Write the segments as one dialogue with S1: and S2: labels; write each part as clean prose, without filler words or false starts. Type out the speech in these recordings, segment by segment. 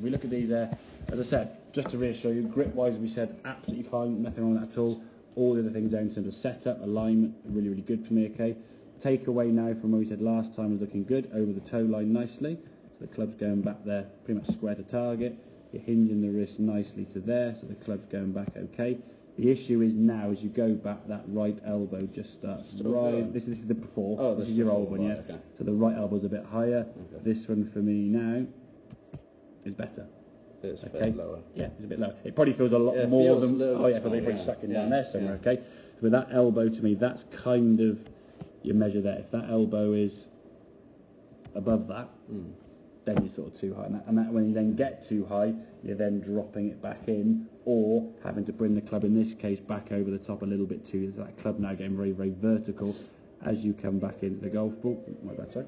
S1: If we look at these, as I said, just to reassure you, grip-wise, we said absolutely fine, nothing wrong with that at all. All the other things there in terms of setup, alignment, really, really good for me, okay? Takeaway now from what we said last time was looking good, over the toe line nicely. So the club's going back there, pretty much square to target. You're hinging the wrist nicely to there, so the club's going back okay. The issue is now, as you go back, that right elbow just starts to rise. This is the before. Oh, this is your old one, yeah. Okay. So the right elbow's a bit higher. Okay. This one for me now is better.
S2: It's a bit lower.
S1: Yeah, it's a bit lower. It probably feels a lot more than. Oh yeah, because they're probably sucking down there somewhere. Okay. So with that elbow, to me, that's kind of your measure there. If that elbow is above that, then you're sort of too high. And that when you then get too high, you're then dropping it back in, or having to bring the club, in this case, back over the top a little bit too. There's that club now getting very, very vertical as you come back into the golf ball. My bad, sorry.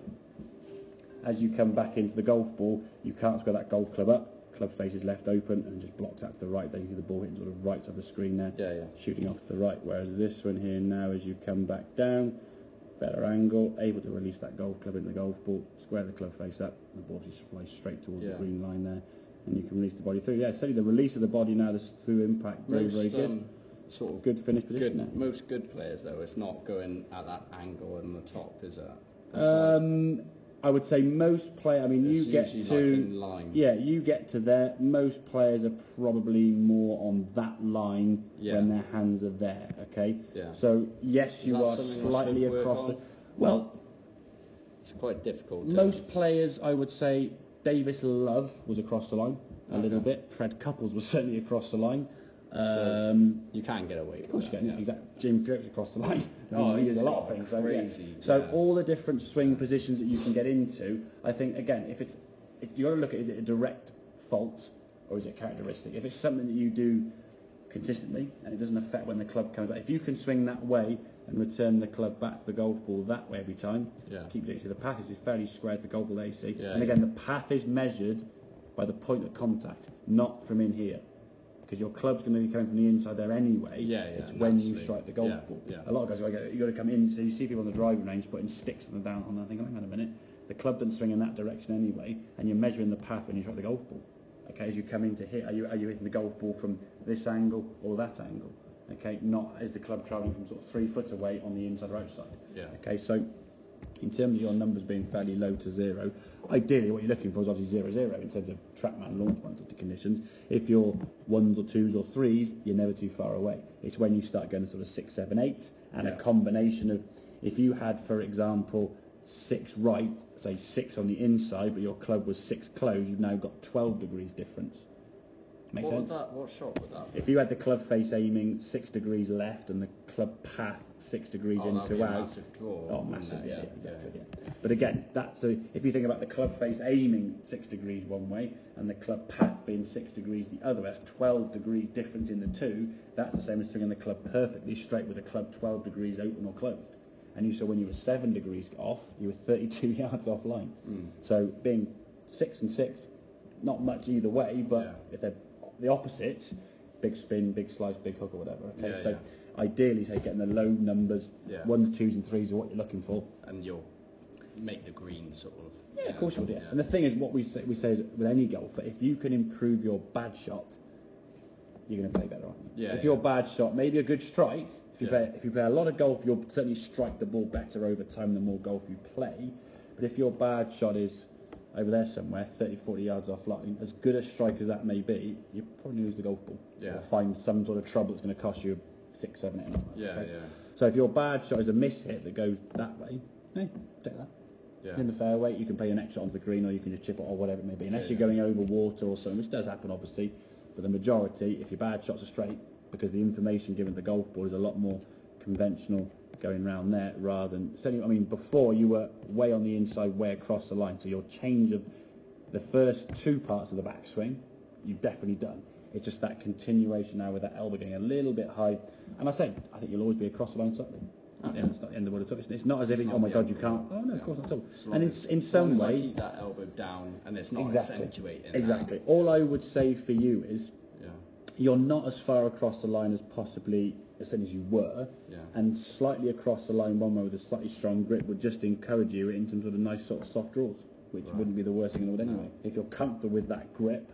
S1: As you come back into the golf ball, you can't square that golf club up. Club face is left open and just blocks out to the right. Then you see the ball hitting sort of right side of the screen there, shooting off to the right. Whereas this one here now, as you come back down, better angle, able to release that golf club into the golf ball, square the club face up, and the ball just flies straight towards the green line there, and you can release the body through. Yeah, certainly the release of the body now, this through impact, very, very good.
S2: Sort of
S1: good finish position there.
S2: Most good players, though, it's not going at that angle on the top, is it?
S1: I would say most players. I mean, you get to
S2: like in line.
S1: Yeah, you get to there. Most players are probably more on that line when their hands are there. Okay. Yeah. So yes, you are slightly across the. Well,
S2: it's quite difficult.
S1: Most players, I would say, Davis Love was across the line a little bit. Fred Couples was certainly across the line.
S2: You can get away with
S1: Of course
S2: that,
S1: you can, exactly. Jim Phillips across the line. He does a lot of things.
S2: Crazy.
S1: So all the different swing positions that you can get into, I think, again, if you got to look at, is it a direct fault or is it characteristic? If it's something that you do consistently and it doesn't affect when the club comes back, if you can swing that way and return the club back to the golf ball that way every time, keep doing it. So the path is fairly square to the golf ball AC. And again, the path is measured by the point of contact, not from in here. Because your club's going to be coming from the inside there anyway. It's when you strike the golf ball. A lot of guys you've got to come in. So you see people on the driving range putting sticks on the down on. I think, hang on a minute, the club doesn't swing in that direction anyway, and you're measuring the path when you strike the golf ball. Okay, as you come in to hit, are you hitting the golf ball from this angle or that angle? Okay, not as the club travelling from sort of 3 foot away on the inside or outside. Okay, so in terms of your numbers being fairly low to zero, ideally what you're looking for is obviously 0-0 in terms of trackman launch points of the conditions. If you're 1s or 2s or 3s, you're never too far away. It's when you start going to sort of 6, 7, 8s, and a combination of, if you had, for example, 6 right, say 6 on the inside, but your club was 6 close, you've now got 12 degrees difference. Make sense?
S2: What shot would that be?
S1: If you had the club face aiming 6 degrees left and the club path 6 degrees into out.
S2: Massive draw.
S1: Oh, massive, exactly. But again, that's if you think about the club face aiming 6 degrees one way and the club path being 6 degrees the other, that's 12 degrees difference in the two. That's the same as swinging the club perfectly straight with the club 12 degrees open or closed. And you saw when you were 7 degrees off, you were 32 yards offline. So being 6 and 6, not much either way, but if they're the opposite, big spin, big slice, big hook or whatever. Okay, ideally, say getting the low numbers, 1s, 2s, and 3s are what you're looking for,
S2: and you'll make the green sort of.
S1: Yeah, of course you will. And the thing is, what we say is with any golfer, if you can improve your bad shot, you're going to play better, aren't you? If your bad shot, maybe a good strike. If you play a lot of golf, you'll certainly strike the ball better over time the more golf you play. But if your bad shot is over there somewhere, 30, 40 yards offline, as good a strike as that may be, you probably lose the golf ball. Or find some sort of trouble that's going to cost you 6, 7, 8. So if your bad shot is a miss hit that goes that way, hey, take that. In the fairway, you can play your next shot onto the green, or you can just chip it or whatever it may be. Unless you're going over water or something, which does happen obviously, but the majority, if your bad shots are straight, because the information given to the golf ball is a lot more conventional going round there rather than, certainly, I mean, before you were way on the inside, way across the line, so your change of the first 2 parts of the backswing, you've definitely done. It's just that continuation now with that elbow getting a little bit high. And I think you'll always be across the line slightly. It's not the end of the world at all. It's not as if, oh my God, you can't. Oh no, of course not at all. And in some ways,
S2: keep that elbow down and it's not accentuating.
S1: Exactly. All I would say for you is, you're not as far across the line as possibly as soon as you were, and slightly across the line one way with a slightly strong grip would just encourage you in some sort of nice sort of soft draws. which wouldn't be the worst thing in the world anyway. If you're comfortable with that grip,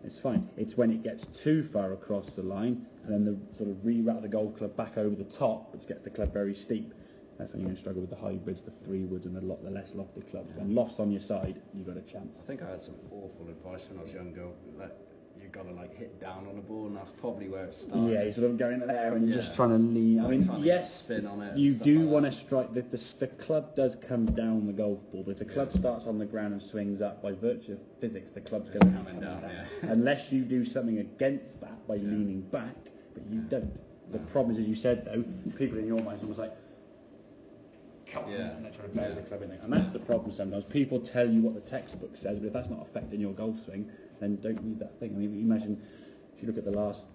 S1: it's fine. It's when it gets too far across the line, and then the sort of re-rat the golf club back over the top, which gets the club very steep. That's when you're going to struggle with the hybrids, the 3-woods, and the less lofted clubs. When loft's on your side, you've got a chance.
S2: I think I had some awful advice when I was younger. That you've got to hit down on the ball, and that's probably where it started.
S1: Yeah, you're sort of going there and you're just trying to lean. I mean, yes,
S2: spin on it.
S1: You do want to strike. The club does come down the golf ball, but if the club starts on the ground and swings up, by virtue of physics, the club's going to be coming down. Unless you do something against that by leaning back, but you don't. The problem is, as you said, though, people in your mind almost like, and they're trying to bury the club in there. And that's the problem sometimes. People tell you what the textbook says, but if that's not affecting your golf swing, then don't need that thing. I mean, imagine if you look at the last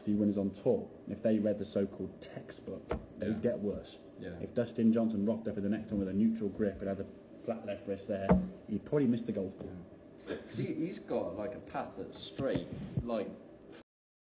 S1: few winners on tour, if they read the so-called textbook, they would get worse. If Dustin Johnson rocked up in the next one with a neutral grip and had a flat left wrist there, he'd probably miss the golf ball.
S2: Because he's got a path that's straight,